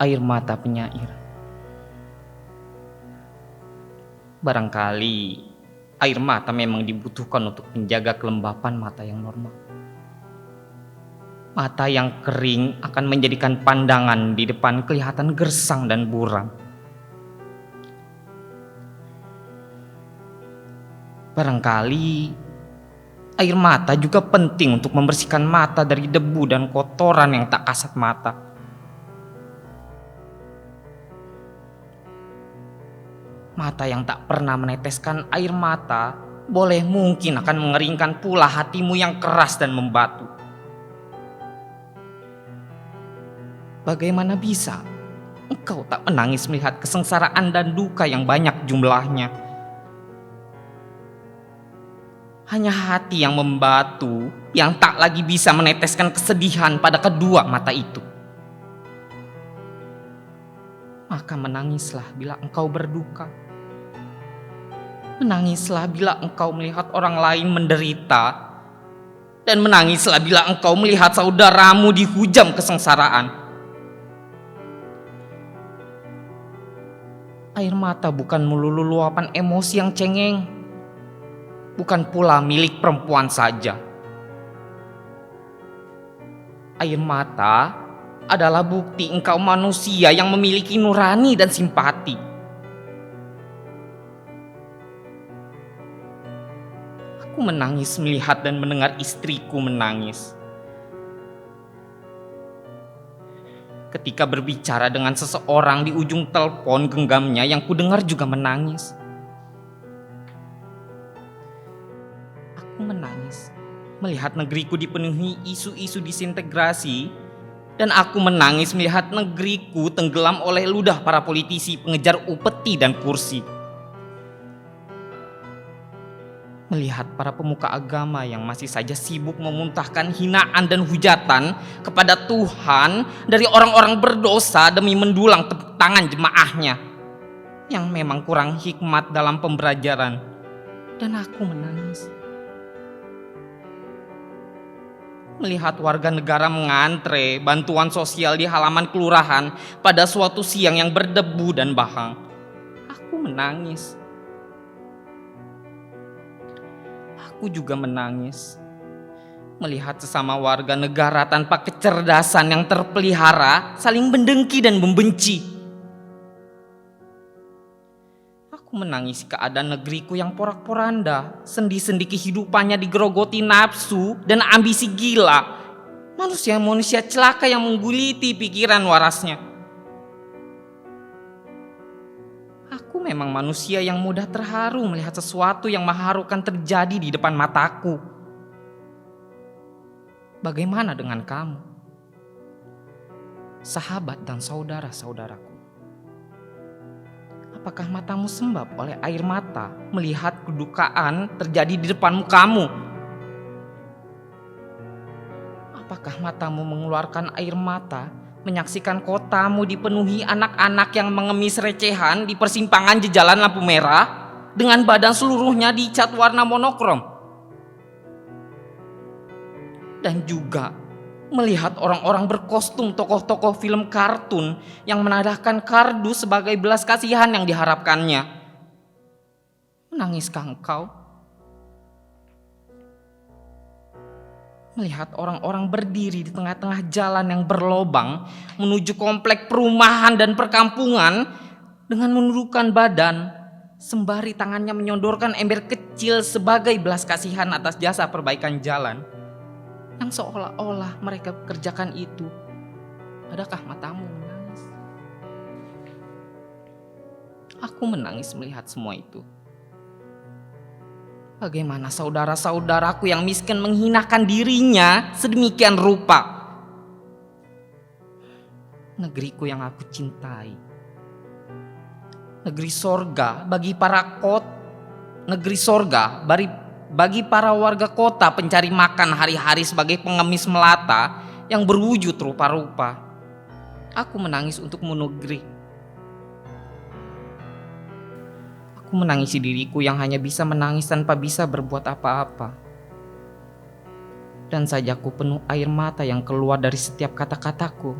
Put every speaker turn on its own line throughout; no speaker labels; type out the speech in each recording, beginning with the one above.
air mata penyair. Barangkali air mata memang dibutuhkan untuk menjaga kelembapan mata yang normal. Mata yang kering akan menjadikan pandangan di depan kelihatan gersang dan buram. Barangkali air mata juga penting untuk membersihkan mata dari debu dan kotoran yang tak kasat mata. Mata yang tak pernah meneteskan air mata boleh mungkin akan mengeringkan pula hatimu yang keras dan membatu. Bagaimana bisa engkau tak menangis melihat kesengsaraan dan duka yang banyak jumlahnya? Hanya hati yang membatu yang tak lagi bisa meneteskan kesedihan pada kedua mata itu. Maka menangislah bila engkau berduka. Menangislah bila engkau melihat orang lain menderita. Dan menangislah bila engkau melihat saudaramu dihujam kesengsaraan. Air mata bukan melulu luapan emosi yang cengeng. Bukan pula milik perempuan saja. Air mata adalah bukti engkau manusia yang memiliki nurani dan simpati. Aku menangis melihat dan mendengar istriku menangis. Ketika berbicara dengan seseorang di ujung telepon genggamnya yang kudengar juga menangis. Aku menangis melihat negeriku dipenuhi isu-isu disintegrasi, dan aku menangis melihat negeriku tenggelam oleh ludah para politisi pengejar upeti dan kursi. Melihat para pemuka agama yang masih saja sibuk memuntahkan hinaan dan hujatan kepada Tuhan dari orang-orang berdosa demi mendulang tepuk tangan jemaahnya yang memang kurang hikmat dalam pembelajaran. Dan aku menangis melihat warga negara mengantre bantuan sosial di halaman kelurahan pada suatu siang yang berdebu dan bahang. Aku menangis. Aku juga menangis melihat sesama warga negara tanpa kecerdasan yang terpelihara saling mendengki dan membenci. Aku menangis keadaan negeriku yang porak-poranda, sendi-sendi kehidupannya digerogoti nafsu dan ambisi gila. Manusia-manusia celaka yang mengguliti pikiran warasnya. Aku memang manusia yang mudah terharu melihat sesuatu yang mengharukan terjadi di depan mataku. Bagaimana dengan kamu? Sahabat dan saudara-saudaraku. Apakah matamu sembab oleh air mata melihat kedukaan terjadi di depan mukamu? Apakah matamu mengeluarkan air mata menyaksikan kotamu dipenuhi anak-anak yang mengemis recehan di persimpangan jalan lampu merah dengan badan seluruhnya dicat warna monokrom? Dan juga melihat orang-orang berkostum tokoh-tokoh film kartun yang menadahkan kardus sebagai belas kasihan yang diharapkannya. Menangiskah engkau? Melihat orang-orang berdiri di tengah-tengah jalan yang berlobang menuju komplek perumahan dan perkampungan dengan menundukkan badan, sembari tangannya menyodorkan ember kecil sebagai belas kasihan atas jasa perbaikan jalan, yang seolah-olah mereka kerjakan itu. Adakah matamu menangis? Aku menangis melihat semua itu. Bagaimana saudara-saudaraku yang miskin menghinakan dirinya sedemikian rupa? Negeriku yang aku cintai, negeri sorga bagi bagi para warga kota pencari makan hari-hari sebagai pengemis melata yang berwujud rupa-rupa. Aku menangis untuk negeri. Aku menangisi diriku yang hanya bisa menangis tanpa bisa berbuat apa-apa. Dan sajaku penuh air mata yang keluar dari setiap kata-kataku.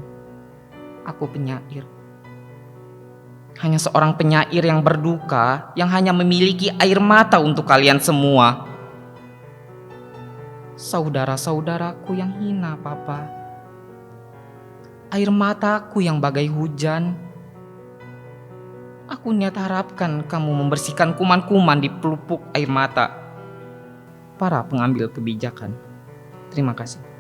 Aku penyair. Hanya seorang penyair yang berduka, yang hanya memiliki air mata untuk kalian semua. Saudara-saudaraku yang hina, Papa. Air mataku yang bagai hujan. Aku niat harapkan kamu membersihkan kuman-kuman di pelupuk air mata para pengambil kebijakan. Terima kasih.